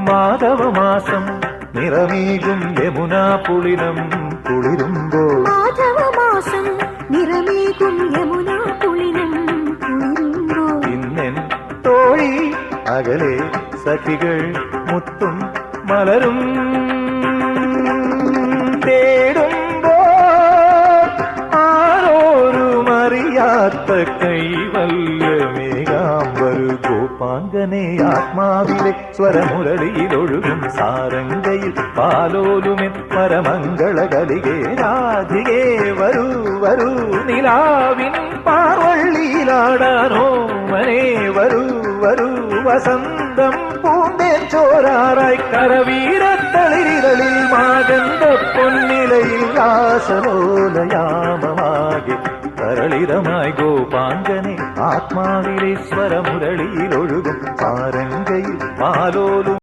മാധവമാസം നിറമേകും യമുനാ പുളിനം കുളിരുമ്പോൾ മാധവമാസം നിറമേകും യമുനാ പുളിനം കുളിരുമ്പോൾ ഇന്നെൻ തോഴി അകലെ സഖികൾ മുത്തും മലരും തേടുമ്പോൾ ആരോരും അറിയാത്ത കൈവല്യമേകാംബരു ഗോപാംഗനെ ആത്മാവിലെ സ്വരമുരളിയിലൊഴുകും സാരംഗയിൽ പാലോലുമെ പരമംഗളകലികേ രാധികേ വരൂ വരൂ നിലാവിൻ പാർവള്ളിയിലാടാനോ മനെ വരൂ വരൂ വസന്തം പൂന്തേ ചോരാറായി കരവീരത്തളിരിതളിൽ മാകന്ത പൊന്നിലയിൽ രാസലോലയാമമാകെ തരളിതമായി ഗോപാംഗനെ ആത്മാവിലെ സ്വരമുരളിയിലൊഴുകും സാരംഗയിൽ പാലോലും